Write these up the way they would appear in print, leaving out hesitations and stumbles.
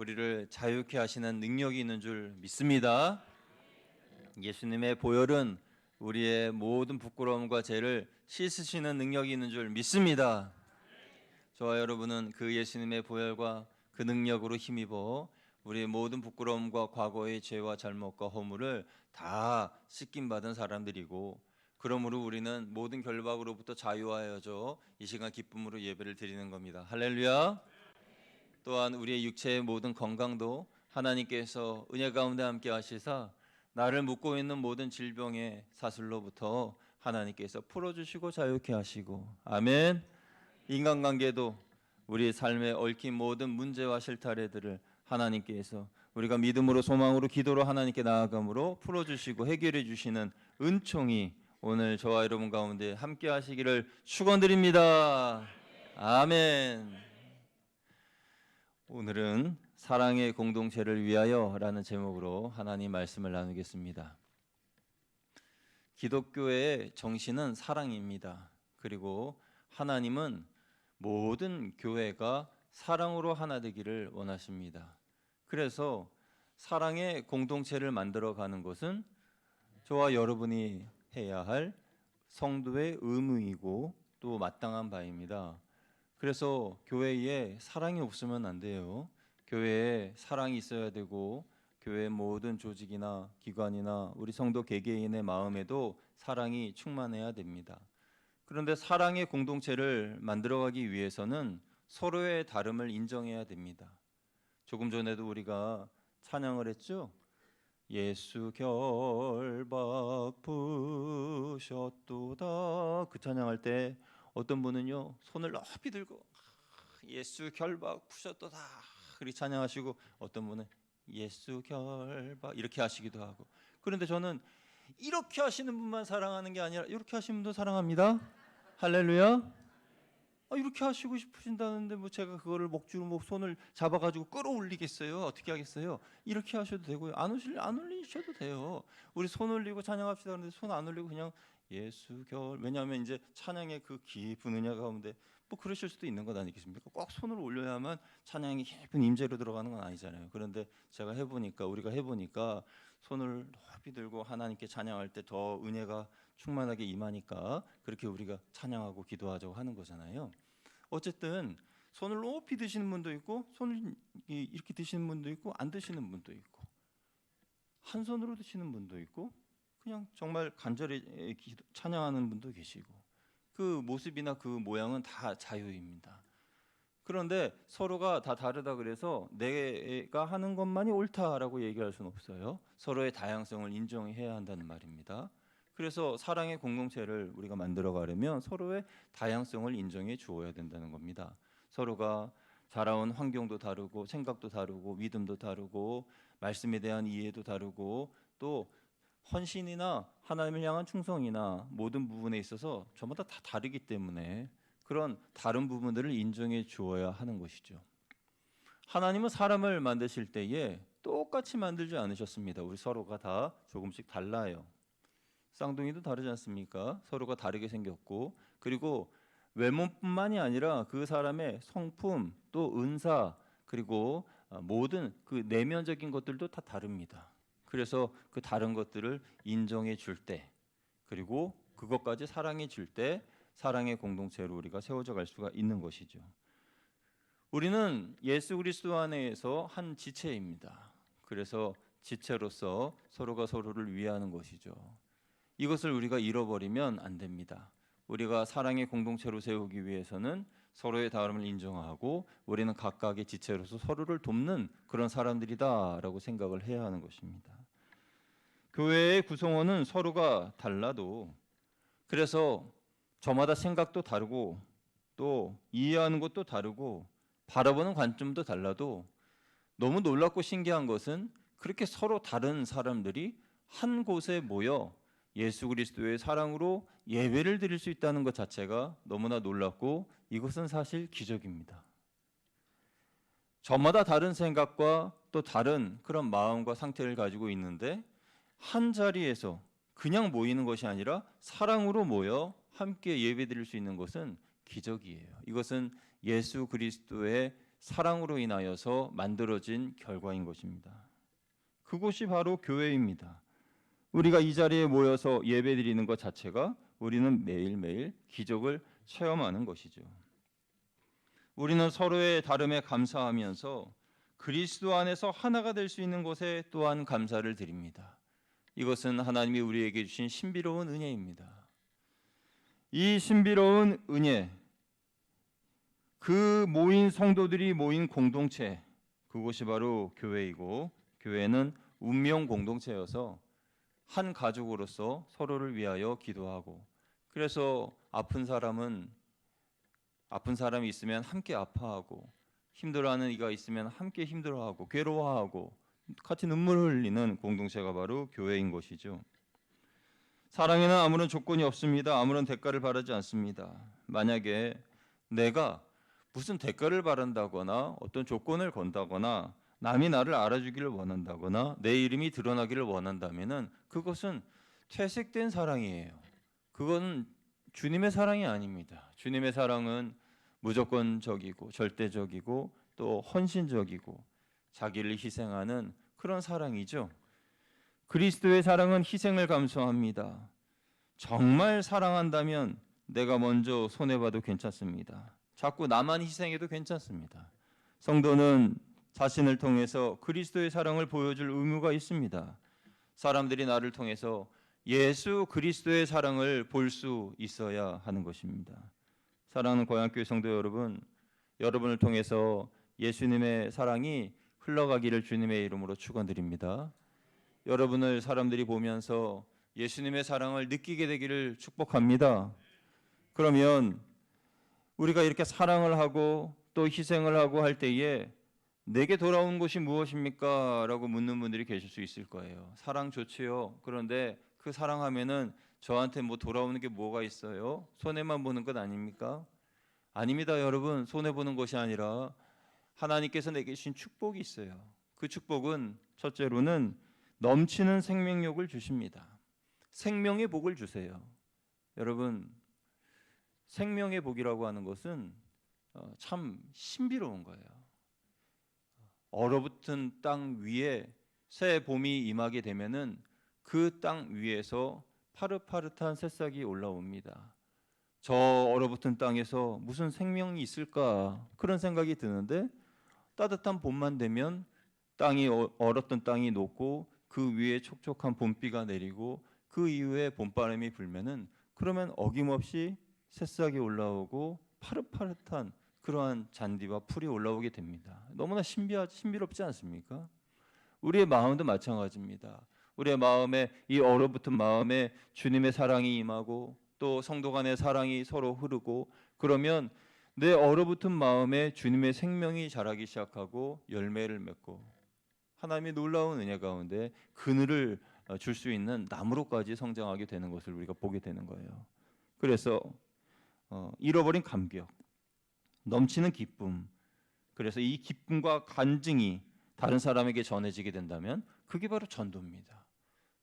우리를 자유케 하시는 능력이 있는 줄 믿습니다. 예수님의 보혈은 우리의 모든 부끄러움과 죄를 씻으시는 능력이 있는 줄 믿습니다. 저와 여러분은 그 예수님의 보혈과 그 능력으로 힘입어 우리의 모든 부끄러움과 과거의 죄와 잘못과 허물을 다 씻김 받은 사람들이고, 그러므로 우리는 모든 결박으로부터 자유하여져 이 시간 기쁨으로 예배를 드리는 겁니다. 할렐루야. 또한 우리의 육체의 모든 건강도 하나님께서 은혜 가운데 함께 하시사 나를 묶고 있는 모든 질병의 사슬로부터 하나님께서 풀어주시고 자유케 하시고, 아멘. 인간관계도 우리 삶에 얽힌 모든 문제와 실타래들을 하나님께서 우리가 믿음으로 소망으로 기도로 하나님께 나아감으로 풀어주시고 해결해 주시는 은총이 오늘 저와 여러분 가운데 함께 하시기를 축원드립니다. 아멘. 오늘은 사랑의 공동체를 위하여라는 제목으로 하나님 말씀을 나누겠습니다. 기독교의 정신은 사랑입니다. 그리고 하나님은 모든 교회가 사랑으로 하나 되기를 원하십니다. 그래서 사랑의 공동체를 만들어가는 것은 저와 여러분이 해야 할 성도의 의무이고 또 마땅한 바입니다. 그래서 교회에 사랑이 없으면 안 돼요. 교회에 사랑이 있어야 되고, 교회 모든 조직이나 기관이나 우리 성도 개개인의 마음에도 사랑이 충만해야 됩니다. 그런데 사랑의 공동체를 만들어가기 위해서는 서로의 다름을 인정해야 됩니다. 조금 전에도 우리가 찬양을 했죠. 예수 결박 부셨도다. 그 찬양할 때 어떤 분은요 손을 높이 들고 예수 결박 푸셨도다 그렇게 찬양하시고, 어떤 분은 예수 결박 이렇게 하시기도 하고. 그런데 저는 이렇게 하시는 분만 사랑하는 게 아니라 이렇게 하시는 분도 사랑합니다. 할렐루야. 이렇게 하시고 싶으신다는데 뭐 제가 그거를 목줄로 뭐 손을 잡아가지고 끌어올리겠어요? 어떻게 하겠어요? 이렇게 하셔도 되고요. 안 올리셔도 돼요. 우리 손 올리고 찬양합시다 그러는데 손 안 올리고 그냥 예수 결, 왜냐하면 이제 찬양의 그 깊은 은혜 가운데 뭐 그러실 수도 있는 것 아니겠습니까? 꼭 손을 올려야만 찬양이 깊은 임재로 들어가는 건 아니잖아요. 그런데 제가 우리가 해보니까 손을 높이 들고 하나님께 찬양할 때 더 은혜가 충만하게 임하니까 그렇게 우리가 찬양하고 기도하자고 하는 거잖아요. 어쨌든 손을 높이 드시는 분도 있고, 손을 이렇게 드시는 분도 있고, 안 드시는 분도 있고, 한 손으로 드시는 분도 있고, 그냥 정말 간절히 찬양하는 분도 계시고, 그 모습이나 그 모양은 다 자유입니다. 그런데 서로가 다 다르다 그래서 내가 하는 것만이 옳다라고 얘기할 수는 없어요. 서로의 다양성을 인정해야 한다는 말입니다. 그래서 사랑의 공동체를 우리가 만들어 가려면 서로의 다양성을 인정해 주어야 된다는 겁니다. 서로가 자라온 환경도 다르고, 생각도 다르고, 믿음도 다르고, 말씀에 대한 이해도 다르고, 또 헌신이나 하나님을 향한 충성이나 모든 부분에 있어서 저마다 다 다르기 때문에 그런 다른 부분들을 인정해 주어야 하는 것이죠. 하나님은 사람을 만드실 때에 똑같이 만들지 않으셨습니다. 우리 서로가 다 조금씩 달라요. 쌍둥이도 다르지 않습니까? 서로가 다르게 생겼고, 그리고 외모뿐만이 아니라 그 사람의 성품, 또 은사, 그리고 모든 그 내면적인 것들도 다 다릅니다. 그래서 그 다른 것들을 인정해 줄 때, 그리고 그것까지 사랑해 줄 때 사랑의 공동체로 우리가 세워져 갈 수가 있는 것이죠. 우리는 예수 그리스도 안에서 한 지체입니다. 그래서 지체로서 서로가 서로를 위하는 것이죠. 이것을 우리가 잃어버리면 안 됩니다. 우리가 사랑의 공동체로 세우기 위해서는 서로의 다름을 인정하고 우리는 각각의 지체로서 서로를 돕는 그런 사람들이다라고 생각을 해야 하는 것입니다. 교회의 구성원은 서로가 달라도, 그래서 저마다 생각도 다르고 또 이해하는 것도 다르고 바라보는 관점도 달라도, 너무 놀랍고 신기한 것은 그렇게 서로 다른 사람들이 한 곳에 모여 예수 그리스도의 사랑으로 예배를 드릴 수 있다는 것 자체가 너무나 놀랍고, 이것은 사실 기적입니다. 저마다 다른 생각과 또 다른 그런 마음과 상태를 가지고 있는데 한 자리에서 그냥 모이는 것이 아니라 사랑으로 모여 함께 예배드릴 수 있는 것은 기적이에요. 이것은 예수 그리스도의 사랑으로 인하여서 만들어진 결과인 것입니다. 그곳이 바로 교회입니다. 우리가 이 자리에 모여서 예배드리는 것 자체가 우리는 매일매일 기적을 체험하는 것이죠. 우리는 서로의 다름에 감사하면서 그리스도 안에서 하나가 될 수 있는 것에 또한 감사를 드립니다. 이것은 하나님이 우리에게 주신 신비로운 은혜입니다. 이 신비로운 은혜, 그 모인 성도들이 모인 공동체, 그곳이 바로 교회이고, 교회는 운명 공동체여서 한 가족으로서 서로를 위하여 기도하고, 그래서 아픈 사람이 있으면 함께 아파하고, 힘들어하는 이가 있으면 함께 힘들어하고, 괴로워하고 같이 눈물을 흘리는 공동체가 바로 교회인 것이죠. 사랑에는 아무런 조건이 없습니다. 아무런 대가를 바라지 않습니다. 만약에 내가 무슨 대가를 바란다거나 어떤 조건을 건다거나 남이 나를 알아주기를 원한다거나 내 이름이 드러나기를 원한다면은 그것은 퇴색된 사랑이에요. 그건 주님의 사랑이 아닙니다. 주님의 사랑은 무조건적이고 절대적이고 또 헌신적이고 자기를 희생하는 그런 사랑이죠. 그리스도의 사랑은 희생을 감수합니다. 정말 사랑한다면 내가 먼저 손해봐도 괜찮습니다. 자꾸 나만 희생해도 괜찮습니다. 성도는 자신을 통해서 그리스도의 사랑을 보여줄 의무가 있습니다. 사람들이 나를 통해서 예수 그리스도의 사랑을 볼 수 있어야 하는 것입니다. 사랑하는 고향교회 성도 여러분, 여러분을 통해서 예수님의 사랑이 흘러가기를 주님의 이름으로 축원드립니다. 여러분을 사람들이 보면서 예수님의 사랑을 느끼게 되기를 축복합니다. 그러면 우리가 이렇게 사랑을 하고 또 희생을 하고 할 때에 내게 돌아온 것이 무엇입니까? 라고 묻는 분들이 계실 수 있을 거예요. 사랑 좋지요. 그런데 그 사랑하면은 저한테 뭐 돌아오는 게 뭐가 있어요? 손해만 보는 것 아닙니까? 아닙니다, 여러분. 손해 보는 것이 아니라 하나님께서 내게 주신 축복이 있어요. 그 축복은 첫째로는 넘치는 생명력을 주십니다. 생명의 복을 주세요. 여러분, 생명의 복이라고 하는 것은 참 신비로운 거예요. 얼어붙은 땅 위에 새 봄이 임하게 되면은 그 땅 위에서 파릇파릇한 새싹이 올라옵니다. 저 얼어붙은 땅에서 무슨 생명이 있을까 그런 생각이 드는데 따뜻한 봄만 되면 땅이 얼었던 땅이 녹고 그 위에 촉촉한 봄비가 내리고 그 이후에 봄바람이 불면은 그러면 어김없이 새싹이 올라오고 파릇파릇한 그러한 잔디와 풀이 올라오게 됩니다. 너무나 신비롭지 않습니까? 우리의 마음도 마찬가지입니다. 우리의 마음에 이 얼어붙은 마음에 주님의 사랑이 임하고 또 성도 간의 사랑이 서로 흐르고 그러면 내 얼어붙은 마음에 주님의 생명이 자라기 시작하고 열매를 맺고 하나님의 놀라운 은혜 가운데 그늘을 줄 수 있는 나무로까지 성장하게 되는 것을 우리가 보게 되는 거예요. 그래서 잃어버린 감격, 넘치는 기쁨, 그래서 이 기쁨과 간증이 다른 사람에게 전해지게 된다면 그게 바로 전도입니다.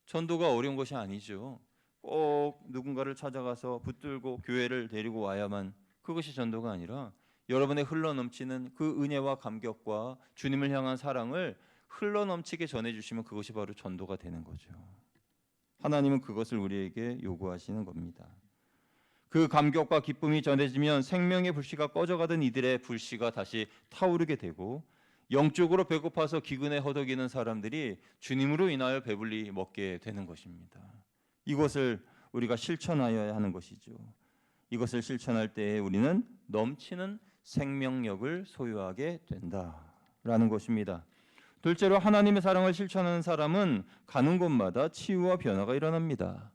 전도가 어려운 것이 아니죠. 꼭 누군가를 찾아가서 붙들고 교회를 데리고 와야만 그것이 전도가 아니라 여러분의 흘러넘치는 그 은혜와 감격과 주님을 향한 사랑을 흘러넘치게 전해주시면 그것이 바로 전도가 되는 거죠. 하나님은 그것을 우리에게 요구하시는 겁니다. 그 감격과 기쁨이 전해지면 생명의 불씨가 꺼져가던 이들의 불씨가 다시 타오르게 되고 영적으로 배고파서 기근에 허덕이는 사람들이 주님으로 인하여 배불리 먹게 되는 것입니다. 이것을 우리가 실천하여야 하는 것이죠. 이것을 실천할 때에 우리는 넘치는 생명력을 소유하게 된다라는 것입니다. 둘째로 하나님의 사랑을 실천하는 사람은 가는 곳마다 치유와 변화가 일어납니다.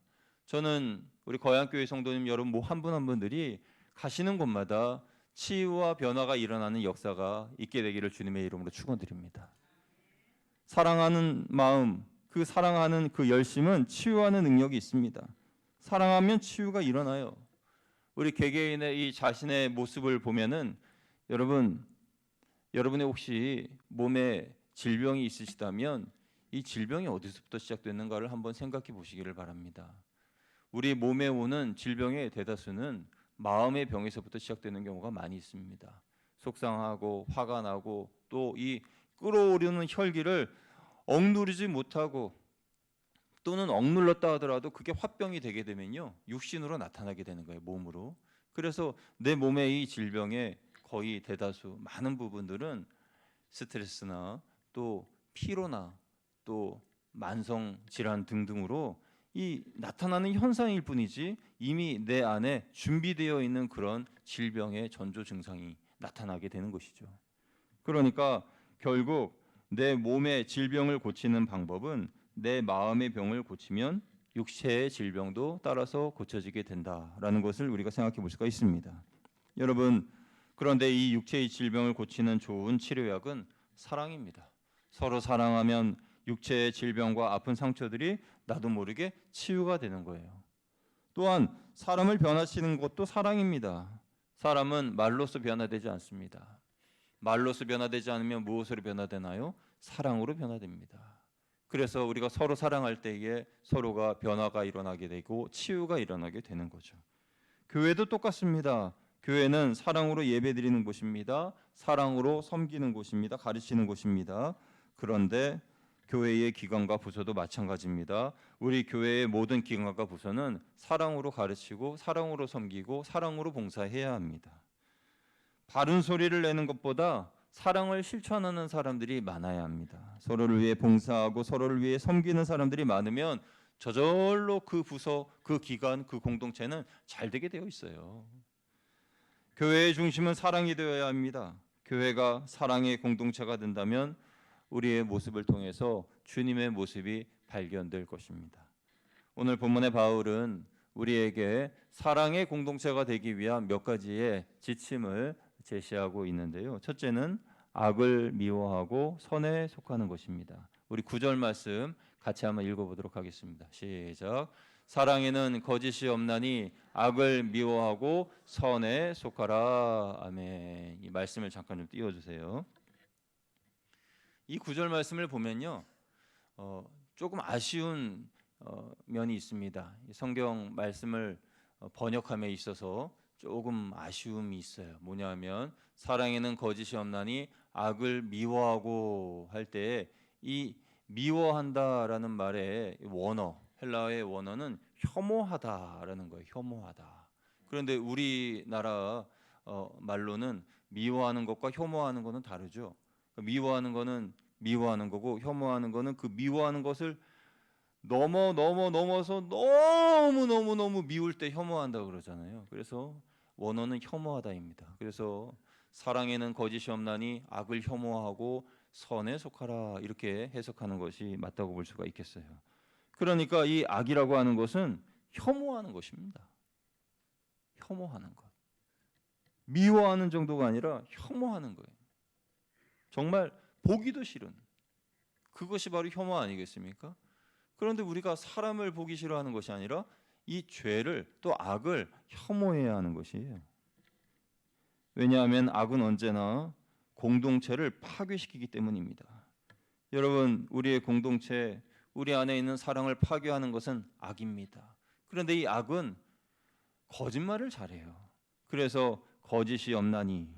저는 우리 거양교회 성도님 여러분 한 분 한 분들이 가시는 곳마다 치유와 변화가 일어나는 역사가 있게 되기를 주님의 이름으로 축원드립니다. 사랑하는 마음, 그 사랑하는 그 열심은 치유하는 능력이 있습니다. 사랑하면 치유가 일어나요. 우리 개개인의 이 자신의 모습을 보면은 여러분의 혹시 몸에 질병이 있으시다면 이 질병이 어디서부터 시작됐는가를 한번 생각해 보시기를 바랍니다. 우리 몸에 오는 질병의 대다수는 마음의 병에서부터 시작되는 경우가 많이 있습니다. 속상하고 화가 나고 또 이 끓어오르는 혈기를 억누르지 못하고 또는 억눌렀다 하더라도 그게 화병이 되게 되면요 육신으로 나타나게 되는 거예요, 몸으로. 그래서 내 몸의 이 질병의 거의 대다수 많은 부분들은 스트레스나 또 피로나 또 만성 질환 등등으로 이 나타나는 현상일 뿐이지 이미 내 안에 준비되어 있는 그런 질병의 전조 증상이 나타나게 되는 것이죠. 그러니까 결국 내 몸의 질병을 고치는 방법은 내 마음의 병을 고치면 육체의 질병도 따라서 고쳐지게 된다라는 것을 우리가 생각해 볼 수가 있습니다. 여러분, 그런데 이 육체의 질병을 고치는 좋은 치료약은 사랑입니다. 서로 사랑하면 육체의 질병과 아픈 상처들이 나도 모르게 치유가 되는 거예요. 또한 사람을 변화시키는 것도 사랑입니다. 사람은 말로서 변화되지 않습니다. 말로서 변화되지 않으면 무엇으로 변화되나요? 사랑으로 변화됩니다. 그래서 우리가 서로 사랑할 때에 서로가 변화가 일어나게 되고 치유가 일어나게 되는 거죠. 교회도 똑같습니다. 교회는 사랑으로 예배드리는 곳입니다. 사랑으로 섬기는 곳입니다. 가르치는 곳입니다. 그런데 교회의 기관과 부서도 마찬가지입니다. 우리 교회의 모든 기관과 부서는 사랑으로 가르치고 사랑으로 섬기고 사랑으로 봉사해야 합니다. 바른 소리를 내는 것보다 사랑을 실천하는 사람들이 많아야 합니다. 서로를 위해 봉사하고 서로를 위해 섬기는 사람들이 많으면 저절로 그 부서, 그 기관, 그 공동체는 잘 되게 되어 있어요. 교회의 중심은 사랑이 되어야 합니다. 교회가 사랑의 공동체가 된다면 우리의 모습을 통해서 주님의 모습이 발견될 것입니다. 오늘 본문의 바울은 우리에게 사랑의 공동체가 되기 위한 몇 가지의 지침을 제시하고 있는데요. 첫째는 악을 미워하고 선에 속하는 것입니다. 우리 9절 말씀 같이 한번 읽어보도록 하겠습니다. 시작. 사랑에는 거짓이 없나니 악을 미워하고 선에 속하라. 아멘. 이 말씀을 잠깐 좀 띄워주세요. 이 9절 말씀을 보면요, 조금 아쉬운 면이 있습니다. 성경 말씀을 번역함에 있어서 조금 아쉬움이 있어요. 뭐냐면 사랑에는 거짓이 없나니 악을 미워하고 할 때 이 미워한다라는 말의 원어, 헬라어의 원어는 혐오하다라는 거예요. 혐오하다. 그런데 우리나라 말로는 미워하는 것과 혐오하는 것은 다르죠. 미워하는 거는 미워하는 거고 혐오하는 거는 그 미워하는 것을 넘어서 너무 미울 때 혐오한다 그러잖아요. 그래서 원어는 혐오하다입니다. 그래서 사랑에는 거짓이 없나니 악을 혐오하고 선에 속하라 이렇게 해석하는 것이 맞다고 볼 수가 있겠어요. 그러니까 이 악이라고 하는 것은 혐오하는 것입니다. 혐오하는 것. 미워하는 정도가 아니라 혐오하는 거예요. 정말 보기도 싫은 그것이 바로 혐오 아니겠습니까? 그런데 우리가 사람을 보기 싫어하는 것이 아니라 이 죄를 또 악을 혐오해야 하는 것이에요. 왜냐하면 악은 언제나 공동체를 파괴시키기 때문입니다. 여러분, 우리의 공동체, 우리 안에 있는 사랑을 파괴하는 것은 악입니다. 그런데 이 악은 거짓말을 잘해요. 그래서 거짓이 없나니,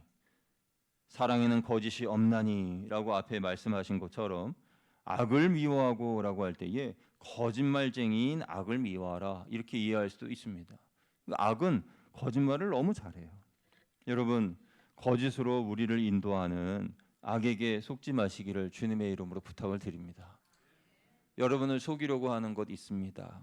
사랑에는 거짓이 없나니라고 앞에 말씀하신 것처럼 악을 미워하고라고 할 때에 거짓말쟁이인 악을 미워하라 이렇게 이해할 수도 있습니다. 악은 거짓말을 너무 잘해요. 여러분, 거짓으로 우리를 인도하는 악에게 속지 마시기를 주님의 이름으로 부탁을 드립니다. 여러분을 속이려고 하는 것 있습니다.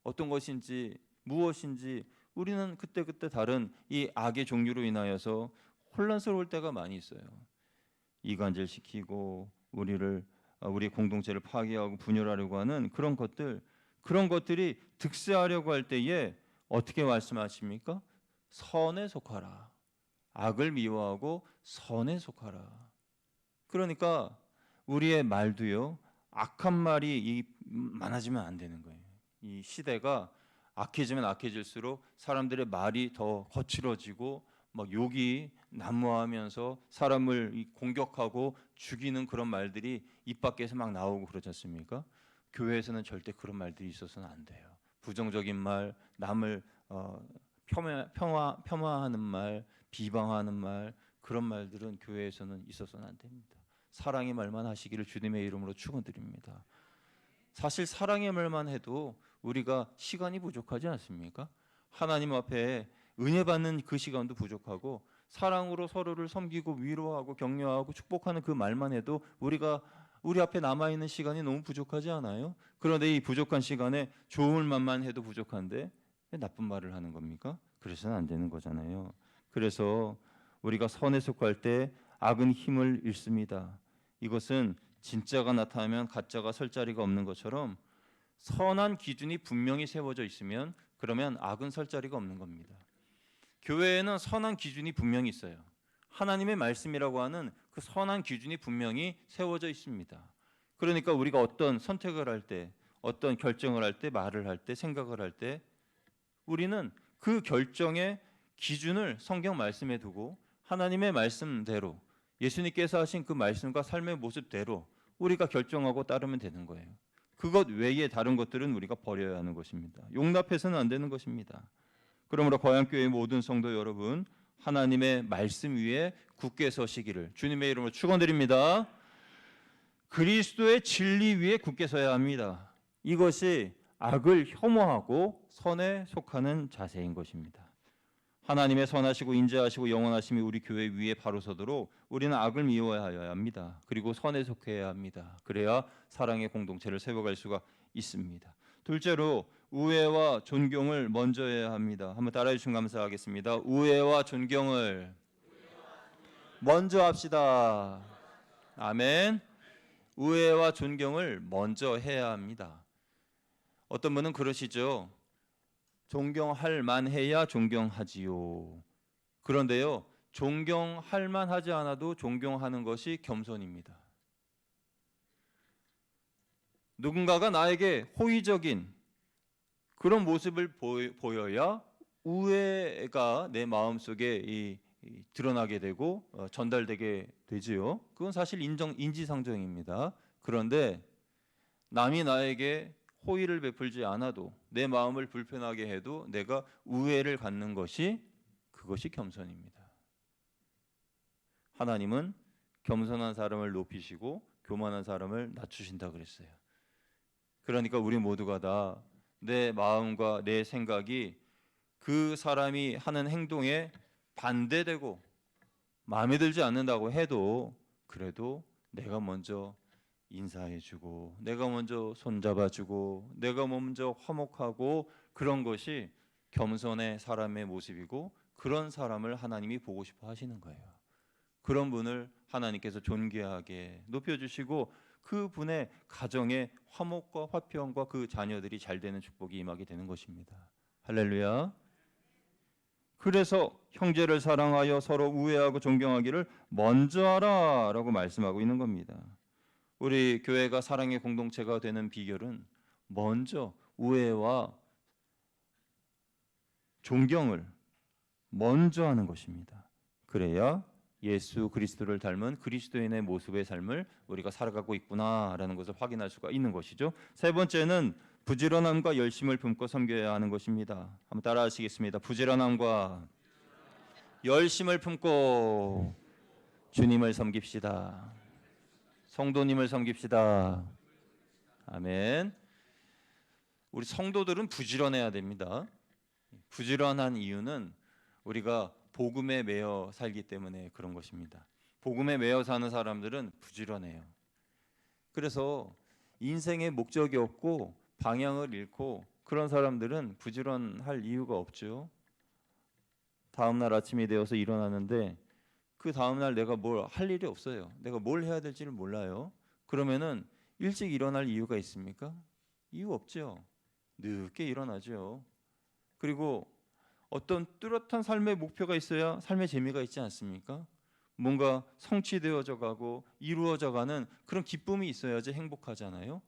어떤 것인지 무엇인지 우리는 그때그때 다른 이 악의 종류로 인하여서 혼란스러울 때가 많이 있어요. 이간질시키고 우리 공동체를 파괴하고 분열하려고 하는 그런 것들이 득세하려고 할 때에 어떻게 말씀하십니까? 선에 속하라. 악을 미워하고 선에 속하라. 그러니까 우리의 말도요, 악한 말이 많아지면 안 되는 거예요. 이 시대가 악해지면 악해질수록 사람들의 말이 더 거칠어지고 막 욕이 난무하면서 사람을 공격하고 죽이는 그런 말들이 입 밖에서 막 나오고 그러지 않습니까? 교회에서는 절대 그런 말들이 있어서는 안 돼요. 부정적인 말, 남을 폄하하는 말, 비방하는 말, 그런 말들은 교회에서는 있어서는 안 됩니다. 사랑의 말만 하시기를 주님의 이름으로 축원드립니다. 사실 사랑의 말만 해도 우리가 시간이 부족하지 않습니까? 하나님 앞에 은혜 받는 그 시간도 부족하고 사랑으로 서로를 섬기고 위로하고 격려하고 축복하는 그 말만 해도 우리 앞에 남아있는 시간이 너무 부족하지 않아요? 그런데 이 부족한 시간에 좋은 말만 해도 부족한데 왜 나쁜 말을 하는 겁니까? 그래서는 안 되는 거잖아요. 그래서 우리가 선에 속할 때 악은 힘을 잃습니다. 이것은 진짜가 나타나면 가짜가 설 자리가 없는 것처럼 선한 기준이 분명히 세워져 있으면 그러면 악은 설 자리가 없는 겁니다. 교회에는 선한 기준이 분명히 있어요. 하나님의 말씀이라고 하는 그 선한 기준이 분명히 세워져 있습니다. 그러니까 우리가 어떤 선택을 할 때, 어떤 결정을 할 때, 말을 할 때, 생각을 할 때 우리는 그 결정의 기준을 성경 말씀에 두고 하나님의 말씀대로 예수님께서 하신 그 말씀과 삶의 모습대로 우리가 결정하고 따르면 되는 거예요. 그것 외에 다른 것들은 우리가 버려야 하는 것입니다. 용납해서는 안 되는 것입니다. 그러므로 거양교회 모든 성도 여러분, 하나님의 말씀 위에 굳게 서시기를 주님의 이름으로 축원드립니다. 그리스도의 진리 위에 굳게 서야 합니다. 이것이 악을 혐오하고 선에 속하는 자세인 것입니다. 하나님의 선하시고 인자하시고 영원하심이 우리 교회 위에 바로 서도록 우리는 악을 미워해야 합니다. 그리고 선에 속해야 합니다. 그래야 사랑의 공동체를 세워갈 수가 있습니다. 둘째로 우애와 존경을 먼저 해야 합니다. 한번 따라해 주시면 감사하겠습니다. 우애와 존경을 먼저 합시다. 아멘. 우애와 존경을 먼저 해야 합니다. 어떤 분은 그러시죠. 존경할 만해야 존경하지요. 그런데요, 존경할 만하지 않아도 존경하는 것이 겸손입니다. 누군가가 나에게 호의적인 그런 모습을 보여야 우애가 내 마음속에 드러나게 되고 전달되게 되지요. 그건 사실 인지상정입니다. 그런데 남이 나에게 호의를 베풀지 않아도 내 마음을 불편하게 해도 내가 우애를 갖는 것이 그것이 겸손입니다. 하나님은 겸손한 사람을 높이시고 교만한 사람을 낮추신다 그랬어요. 그러니까 우리 모두가 다 내 마음과 내 생각이 그 사람이 하는 행동에 반대되고 마음에 들지 않는다고 해도 그래도 내가 먼저 인사해주고 내가 먼저 손잡아주고 내가 먼저 화목하고 그런 것이 겸손의 사람의 모습이고 그런 사람을 하나님이 보고 싶어 하시는 거예요. 그런 분을 하나님께서 존귀하게 높여주시고 그분의 가정에 화목과 화평과 그 자녀들이 잘 되는 축복이 임하게 되는 것입니다. 할렐루야. 그래서 형제를 사랑하여 서로 우애하고 존경하기를 먼저 하라 라고 말씀하고 있는 겁니다. 우리 교회가 사랑의 공동체가 되는 비결은 먼저 우애와 존경을 먼저 하는 것입니다. 그래야 예수 그리스도를 닮은 그리스도인의 모습의 삶을 우리가 살아가고 있구나라는 것을 확인할 수가 있는 것이죠. 세 번째는 부지런함과 열심을 품고 섬겨야 하는 것입니다. 한번 따라하시겠습니다. 부지런함과 열심을 품고 주님을 섬깁시다. 성도님을 섬깁시다. 아멘. 우리 성도들은 부지런해야 됩니다. 부지런한 이유는 우리가 복음에 매여 살기 때문에 그런 것입니다. 복음에 매여 사는 사람들은 부지런해요. 그래서 인생의 목적이 없고 방향을 잃고 그런 사람들은 부지런할 이유가 없죠. 다음 날 아침이 되어서 일어나는데 그 다음 날 내가 뭘 할 일이 없어요. 내가 뭘 해야 될지를 몰라요. 그러면은 일찍 일어날 이유가 있습니까? 이유 없죠. 늦게 일어나죠. 그리고 어떤 뚜렷한 삶의 목표가 있어야 삶의 재미가 있지 않습니까? 뭔가 성취되어져 가고 이루어져 가는 그런 기쁨이 있어야지 행복하잖아요.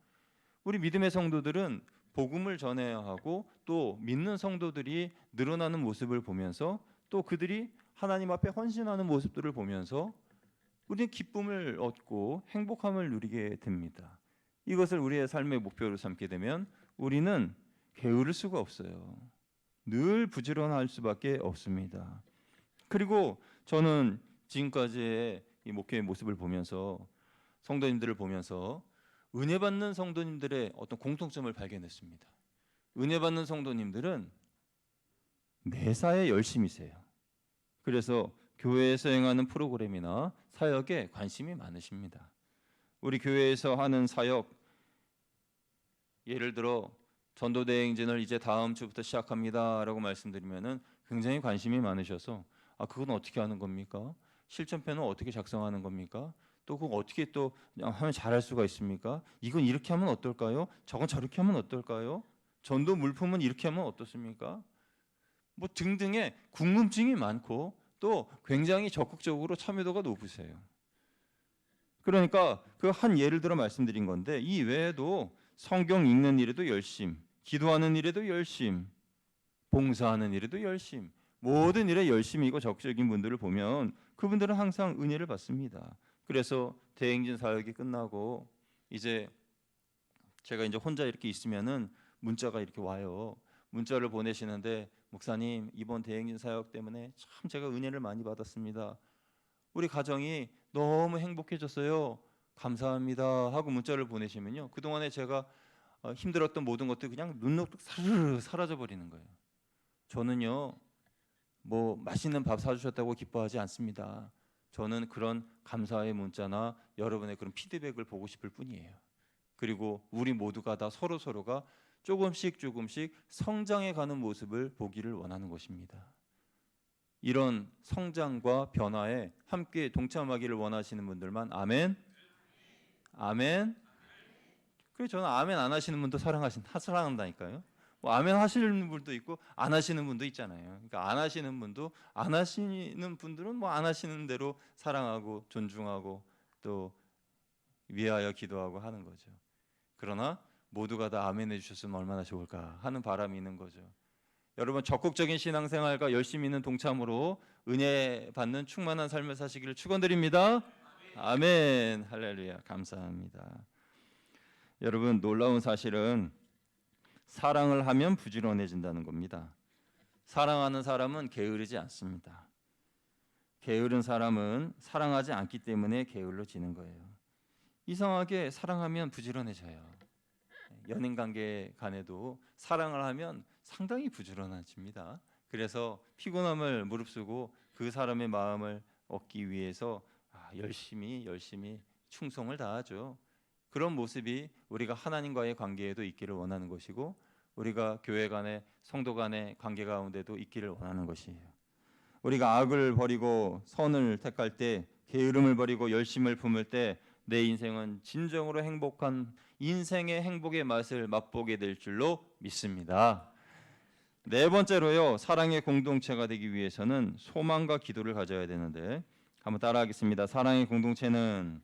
우리 믿음의 성도들은 복음을 전해야 하고 또 믿는 성도들이 늘어나는 모습을 보면서 또 그들이 하나님 앞에 헌신하는 모습들을 보면서 우리는 기쁨을 얻고 행복함을 누리게 됩니다. 이것을 우리의 삶의 목표로 삼게 되면 우리는 게으를 수가 없어요. 늘 부지런할 수밖에 없습니다. 그리고 저는 지금까지의 이 목회의 모습을 보면서 성도님들을 보면서 은혜 받는 성도님들의 어떤 공통점을 발견했습니다. 은혜 받는 성도님들은 매사에 열심히세요. 그래서 교회에서 행하는 프로그램이나 사역에 관심이 많으십니다. 우리 교회에서 하는 사역, 예를 들어 전도대행진을 이제 다음 주부터 시작합니다라고 말씀드리면은 굉장히 관심이 많으셔서 그건 어떻게 하는 겁니까? 실천편은 어떻게 작성하는 겁니까? 또 그거 어떻게 또 하면 잘할 수가 있습니까? 이건 이렇게 하면 어떨까요? 저건 저렇게 하면 어떨까요? 전도 물품은 이렇게 하면 어떻습니까? 뭐 등등의 궁금증이 많고 또 굉장히 적극적으로 참여도가 높으세요. 그러니까 그 한 예를 들어 말씀드린 건데 이 외에도 성경 읽는 일에도 열심, 기도하는 일에도 열심, 봉사하는 일에도 열심, 모든 일에 열심이고 적극적인 분들을 보면 그분들은 항상 은혜를 받습니다. 그래서 대행진 사역이 끝나고 이제 제가 이제 혼자 이렇게 있으면은 문자가 이렇게 와요. 문자를 보내시는데 목사님 이번 대행진 사역 때문에 참 제가 은혜를 많이 받았습니다. 우리 가정이 너무 행복해졌어요. 감사합니다 하고 문자를 보내시면요. 그동안에 제가 힘들었던 모든 것들이 그냥 눈녹듯 사르르 사라져 버리는 거예요. 저는요. 뭐 맛있는 밥 사주셨다고 기뻐하지 않습니다. 저는 그런 감사의 문자나 여러분의 그런 피드백을 보고 싶을 뿐이에요. 그리고 우리 모두가 다 서로가 조금씩 성장해가는 모습을 보기를 원하는 것입니다. 이런 성장과 변화에 함께 동참하기를 원하시는 분들만 아멘. 아멘. 그래서 저는 아멘 안 하시는 분도 사랑한다니까요. 뭐 아멘 하시는 분도 있고 안 하시는 분도 있잖아요. 그러니까 안 하시는 분들은 뭐 안 하시는 대로 사랑하고 존중하고 또 위하여 기도하고 하는 거죠. 그러나 모두가 다 아멘 해주셨으면 얼마나 좋을까 하는 바람이 있는 거죠. 여러분 적극적인 신앙생활과 열심히 있는 동참으로 은혜 받는 충만한 삶을 사시기를 축원드립니다. 아멘. 할렐루야. 감사합니다. 여러분 놀라운 사실은 사랑을 하면 부지런해진다는 겁니다. 사랑하는 사람은 게으르지 않습니다. 게으른 사람은 사랑하지 않기 때문에 게을러지는 거예요. 이상하게 사랑하면 부지런해져요. 연인관계 간에도 사랑을 하면 상당히 부지런해집니다. 그래서 피곤함을 무릅쓰고 그 사람의 마음을 얻기 위해서 열심히 충성을 다하죠. 그런 모습이 우리가 하나님과의 관계에도 있기를 원하는 것이고 우리가 교회 간의 성도 간의 관계 가운데도 있기를 원하는 것이에요. 우리가 악을 버리고 선을 택할 때, 게으름을 버리고 열심을 품을 때 내 인생은 진정으로 행복한 인생의 행복의 맛을 맛보게 될 줄로 믿습니다. 네 번째로요, 사랑의 공동체가 되기 위해서는 소망과 기도를 가져야 되는데 한번 따라하겠습니다. 사랑의 공동체는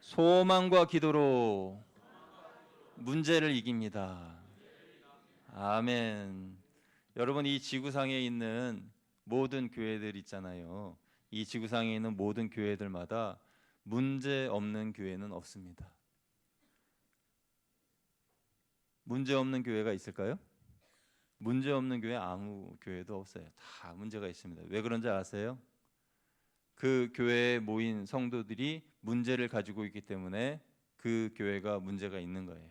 소망과 기도로 문제를 이깁니다. 아멘. 여러분 이 지구상에 있는 모든 교회들 있잖아요. 이 지구상에 있는 모든 교회들마다 문제 없는 교회는 없습니다. 문제 없는 교회가 있을까요? 문제 없는 교회 아무 교회도 없어요. 다 문제가 있습니다. 왜 그런지 아세요? 그 교회에 모인 성도들이 문제를 가지고 있기 때문에 그 교회가 문제가 있는 거예요.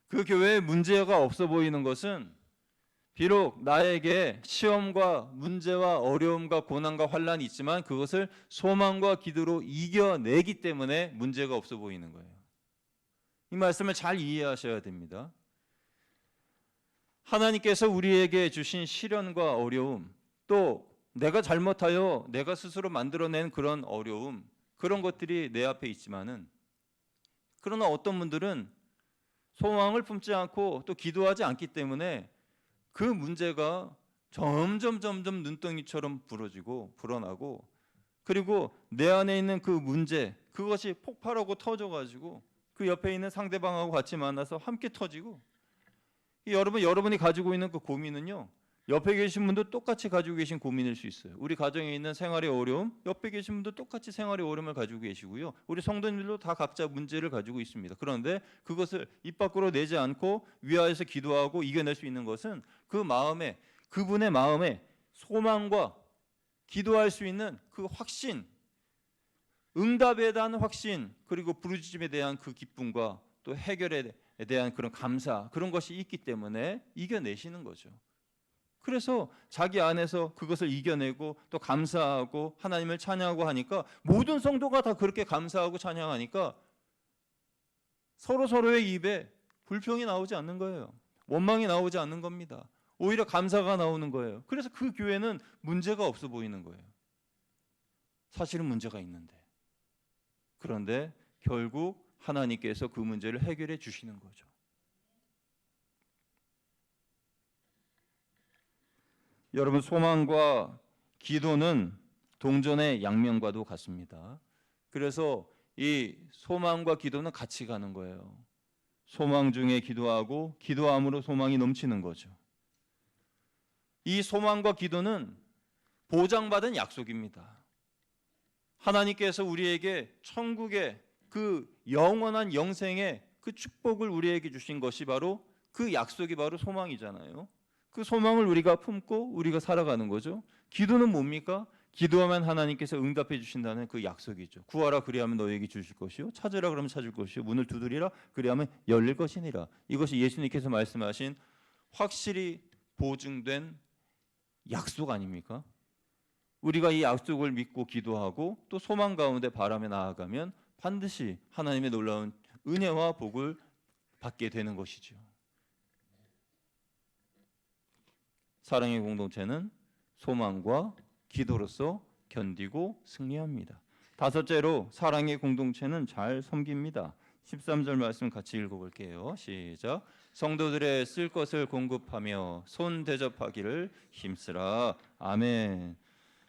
그 교회에 문제가 없어 보이는 것은 비록 나에게 시험과 문제와 어려움과 고난과 환난이 있지만 그것을 소망과 기도로 이겨내기 때문에 문제가 없어 보이는 거예요. 이 말씀을 잘 이해하셔야 됩니다. 하나님께서 우리에게 주신 시련과 어려움, 또 내가 잘못하여 내가 스스로 만들어낸 그런 어려움, 그런 것들이 내 앞에 있지만은 그러나 어떤 분들은 소망을 품지 않고 또 기도하지 않기 때문에 그 문제가 점점 눈덩이처럼 불어나고 그리고 내 안에 있는 그 문제 그것이 폭발하고 터져가지고 그 옆에 있는 상대방하고 같이 만나서 함께 터지고 여러분이 가지고 있는 그 고민은요 옆에 계신 분도 똑같이 가지고 계신 고민일 수 있어요. 우리 가정에 있는 생활의 어려움 옆에 계신 분도 똑같이 생활의 어려움을 가지고 계시고요. 우리 성도님들도 다 각자 문제를 가지고 있습니다. 그런데 그것을 입 밖으로 내지 않고 위하여서 기도하고 이겨낼 수 있는 것은 그분의 마음에 소망과 기도할 수 있는 그 확신, 응답에 대한 확신, 그리고 부르짖음에 대한 그 기쁨과 또 해결에 대한 그런 감사, 그런 것이 있기 때문에 이겨내시는 거죠. 그래서 자기 안에서 그것을 이겨내고 또 감사하고 하나님을 찬양하고 하니까 모든 성도가 다 그렇게 감사하고 찬양하니까 서로의 입에 불평이 나오지 않는 거예요. 원망이 나오지 않는 겁니다. 오히려 감사가 나오는 거예요. 그래서 그 교회는 문제가 없어 보이는 거예요. 사실은 문제가 있는데. 그런데 결국 하나님께서 그 문제를 해결해 주시는 거죠. 여러분, 소망과 기도는 동전의 양면과도 같습니다. 그래서 이 소망과 기도는 같이 가는 거예요. 소망 중에 기도하고 기도함으로 소망이 넘치는 거죠. 이 소망과 기도는 보장받은 약속입니다. 하나님께서 우리에게 천국의 그 영원한 영생의 그 축복을 우리에게 주신 것이 바로 그 약속이 바로 소망이잖아요. 그 소망을 우리가 품고 우리가 살아가는 거죠. 기도는 뭡니까? 기도하면 하나님께서 응답해 주신다는 그 약속이죠. 구하라 그리하면 너에게 주실 것이요, 찾으라 그러면 찾을 것이요, 문을 두드리라 그리하면 열릴 것이니라. 이것이 예수님께서 말씀하신 확실히 보증된 약속 아닙니까? 우리가 이 약속을 믿고 기도하고 또 소망 가운데 바라며 나아가면 반드시 하나님의 놀라운 은혜와 복을 받게 되는 것이죠. 사랑의 공동체는 소망과 기도로서 견디고 승리합니다. 다섯째로 사랑의 공동체는 잘 섬깁니다. 13절 말씀 같이 읽어볼게요. 시작. 성도들의 쓸 것을 공급하며 손 대접하기를 힘쓰라. 아멘.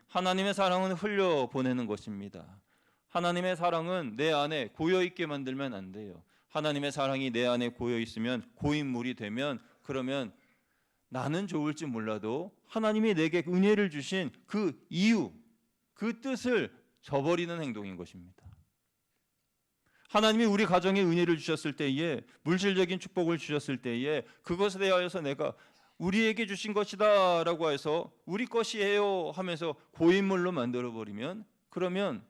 하나님의 사랑은 흘려보내는 것입니다. 하나님의 사랑은 내 안에 고여있게 만들면 안 돼요. 하나님의 사랑이 내 안에 고여있으면 고인물이 되면 그러면 나는 좋을지 몰라도 하나님이 내게 은혜를 주신 그 이유, 그 뜻을 저버리는 행동인 것입니다. 하나님이 우리 가정에 은혜를 주셨을 때에, 물질적인 축복을 주셨을 때에 그것에 대하여서 내가 우리에게 주신 것이다 라고 해서 우리 것이에요 하면서 고인물로 만들어버리면, 그러면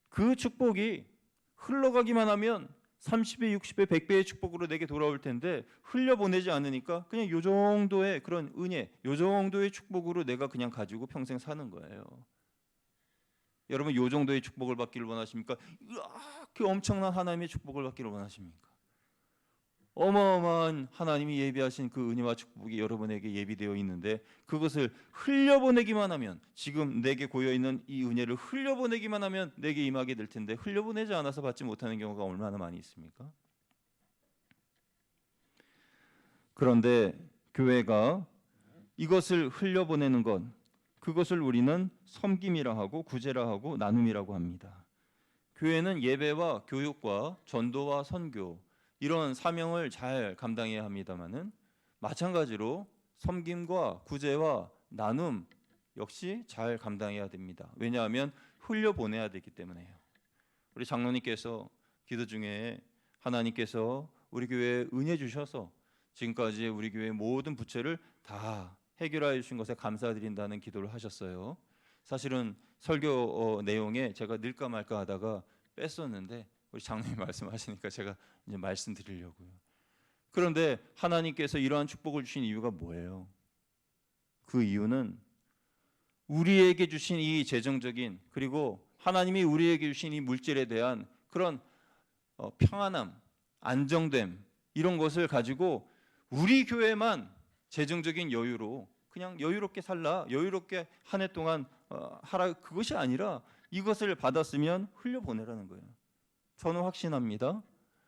그 축복이 흘러가기만 하면 30배, 60배, 100배의 축복으로 내게 돌아올 텐데 흘려보내지 않으니까 그냥 요 정도의 그런 은혜, 요 정도의 축복으로 내가 그냥 가지고 평생 사는 거예요. 여러분, 요 정도의 축복을 받기를 원하십니까? 그 엄청난 하나님의 축복을 받기를 원하십니까? 어마어마한 하나님이 예비하신 그 은혜와 축복이 여러분에게 예비되어 있는데 그것을 흘려보내기만 하면, 지금 내게 고여있는 이 은혜를 흘려보내기만 하면 내게 임하게 될 텐데 흘려보내지 않아서 받지 못하는 경우가 얼마나 많이 있습니까? 그런데 교회가 이것을 흘려보내는 것, 그것을 우리는 섬김이라 하고 구제라 하고 나눔이라고 합니다. 교회는 예배와 교육과 전도와 선교, 이런 사명을 잘 감당해야 합니다마는 마찬가지로 섬김과 구제와 나눔 역시 잘 감당해야 됩니다. 왜냐하면 흘려보내야 되기 때문에요. 우리 장로님께서 기도 중에 하나님께서 우리 교회에 은혜 주셔서 지금까지 우리 교회의 모든 부채를 다 해결하여 주신 것에 감사드린다는 기도를 하셨어요. 사실은 설교 내용에 제가 넣을까 말까 하다가 뺐었는데 우리 장로님 말씀하시니까 제가 이제 말씀드리려고요. 그런데 하나님께서 이러한 축복을 주신 이유가 뭐예요? 그 이유는 우리에게 주신 이 재정적인, 그리고 하나님이 우리에게 주신 이 물질에 대한 그런 평안함, 안정됨, 이런 것을 가지고 우리 교회만 재정적인 여유로 그냥 여유롭게 살라, 여유롭게 한 해 동안 하라, 그것이 아니라 이것을 받았으면 흘려보내라는 거예요. 저는 확신합니다.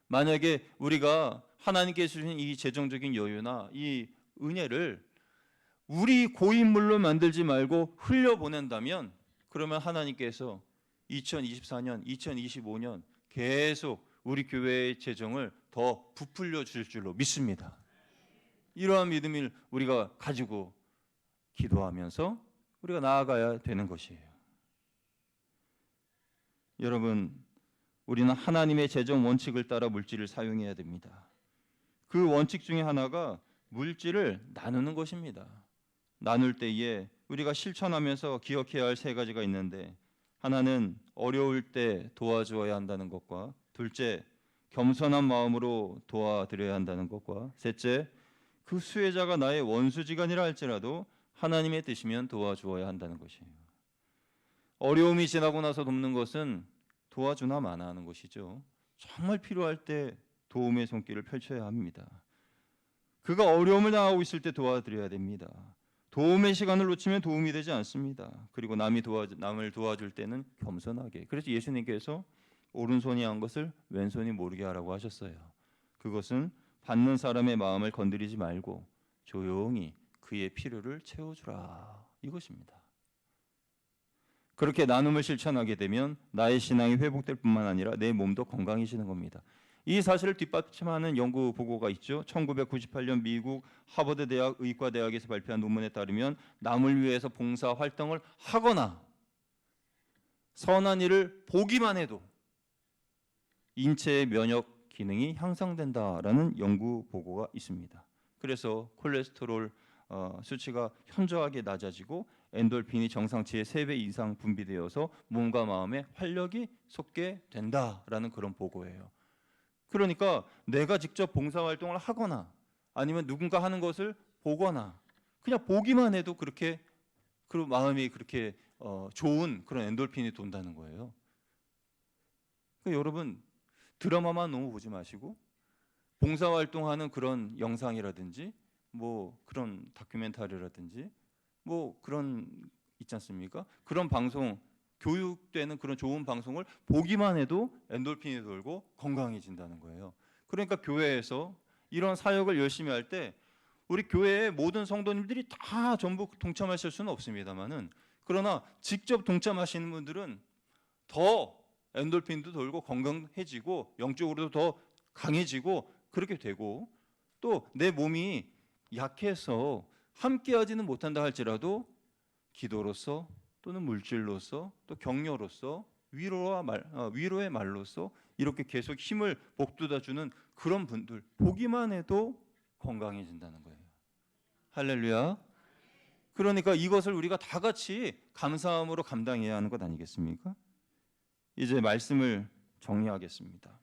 만약에 우리가 하나님께 주신 이 재정적인 여유나 이 은혜를 우리 고인물로 만들지 말고 흘려보낸다면, 그러면 하나님께서 2024년, 2025년 계속 우리 교회의 재정을 더 부풀려 주실 줄로 믿습니다. 이러한 믿음을 우리가 가지고 기도하면서 우리가 나아가야 되는 것이에요. 여러분, 우리는 하나님의 재정 원칙을 따라 물질을 사용해야 됩니다. 그 원칙 중에 하나가 물질을 나누는 것입니다. 나눌 때에 우리가 실천하면서 기억해야 할 세 가지가 있는데, 하나는 어려울 때 도와주어야 한다는 것과, 둘째 겸손한 마음으로 도와드려야 한다는 것과, 셋째 그 수혜자가 나의 원수지간이라 할지라도 하나님의 뜻이면 도와주어야 한다는 것이에요. 어려움이 지나고 나서 돕는 것은 도와주나 마나 하는 것이죠. 정말 필요할 때 도움의 손길을 펼쳐야 합니다. 그가 어려움을 당하고 있을 때 도와드려야 됩니다. 도움의 시간을 놓치면 도움이 되지 않습니다. 그리고 남을 도와줄 때는 겸손하게. 그래서 예수님께서 오른손이 한 것을 왼손이 모르게 하라고 하셨어요. 그것은 받는 사람의 마음을 건드리지 말고 조용히 그의 필요를 채워주라, 이것입니다. 그렇게 나눔을 실천하게 되면 나의 신앙이 회복될 뿐만 아니라 내 몸도 건강해지는 겁니다. 이 사실을 뒷받침하는 연구 보고가 있죠. 1998년 미국 하버드 대학 의과대학에서 발표한 논문에 따르면 남을 위해서 봉사 활동을 하거나 선한 일을 보기만 해도 인체의 면역 기능이 향상된다라는 연구 보고가 있습니다. 그래서 콜레스테롤 수치가 현저하게 낮아지고 엔돌핀이 정상치의 3배 이상 분비되어서 몸과 마음에 활력이 솟게 된다라는 그런 보고예요. 그러니까 내가 직접 봉사활동을 하거나 아니면 누군가 하는 것을 보거나 그냥 보기만 해도 그렇게 그 마음이 그렇게 좋은 그런 엔돌핀이 돈다는 거예요. 그러니까 여러분, 드라마만 너무 보지 마시고 봉사활동하는 그런 영상이라든지 뭐 그런 다큐멘터리라든지 뭐 그런 있지 않습니까? 그런 방송, 교육되는 그런 좋은 방송을 보기만 해도 엔돌핀이 돌고 건강해진다는 거예요. 그러니까 교회에서 이런 사역을 열심히 할 때 우리 교회의 모든 성도님들이 다 전부 동참하실 수는 없습니다만은, 그러나 직접 동참하시는 분들은 더 엔돌핀도 돌고 건강해지고 영적으로도 더 강해지고 그렇게 되고, 또 내 몸이 약해서 함께하지는 못한다 할지라도 기도로서 또는 물질로서 또 격려로서 위로의 말로서 이렇게 계속 힘을 복돋아주는 그런 분들 보기만 해도 건강해진다는 거예요. 할렐루야. 그러니까 이것을 우리가 다 같이 감사함으로 감당해야 하는 것 아니겠습니까? 이제 말씀을 정리하겠습니다.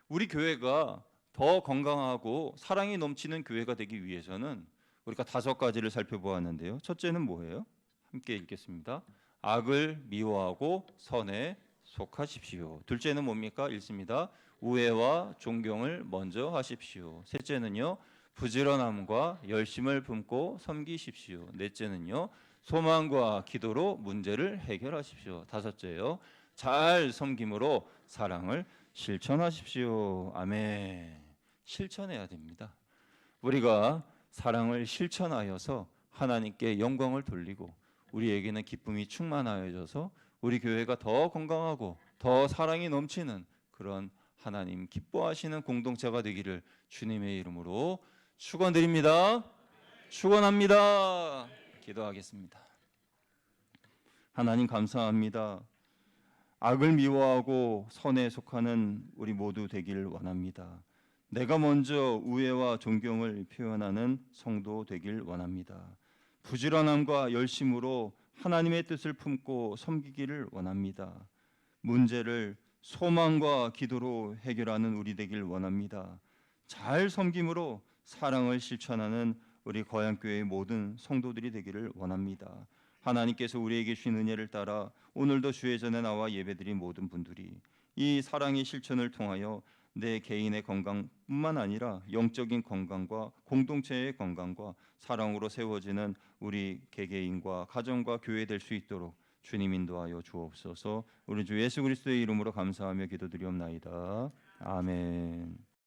우리 교회가 더 건강하고 사랑이 넘치는 교회가 되기 위해서는 우리가 5가지를 살펴보았는데요. 첫째는 뭐예요? 함께 읽겠습니다. 악을 미워하고 선에 속하십시오. 둘째는 뭡니까? 읽습니다. 우애와 존경을 먼저 하십시오. 셋째는요, 부지런함과 열심을 품고 섬기십시오. 넷째는요, 소망과 기도로 문제를 해결하십시오. 다섯째요, 잘 섬김으로 사랑을 실천하십시오. 아멘. 실천해야 됩니다. 우리가 사랑을 실천하여서 하나님께 영광을 돌리고 우리에게는 기쁨이 충만하여져서 우리 교회가 더 건강하고 더 사랑이 넘치는 그런 하나님 기뻐하시는 공동체가 되기를 주님의 이름으로 축원드립니다. 축원합니다. 기도하겠습니다. 하나님 감사합니다. 악을 미워하고 선에 속하는 우리 모두 되길 원합니다. 내가 먼저 우애와 존경을 표현하는 성도 되길 원합니다. 부지런함과 열심으로 하나님의 뜻을 품고 섬기기를 원합니다. 문제를 소망과 기도로 해결하는 우리 되길 원합니다. 잘 섬김으로 사랑을 실천하는 우리 거양교회의 모든 성도들이 되기를 원합니다. 하나님께서 우리에게 주신 은혜를 따라 오늘도 주의 전에 나와 예배드린 모든 분들이 이 사랑의 실천을 통하여 내 개인의 건강뿐만 아니라 영적인 건강과 공동체의 건강과 사랑으로 세워지는 우리 개개인과 가정과 교회 될 수 있도록 주님 인도하여 주옵소서. 우리 주 예수 그리스도의 이름으로 감사하며 기도드리옵나이다. 아멘.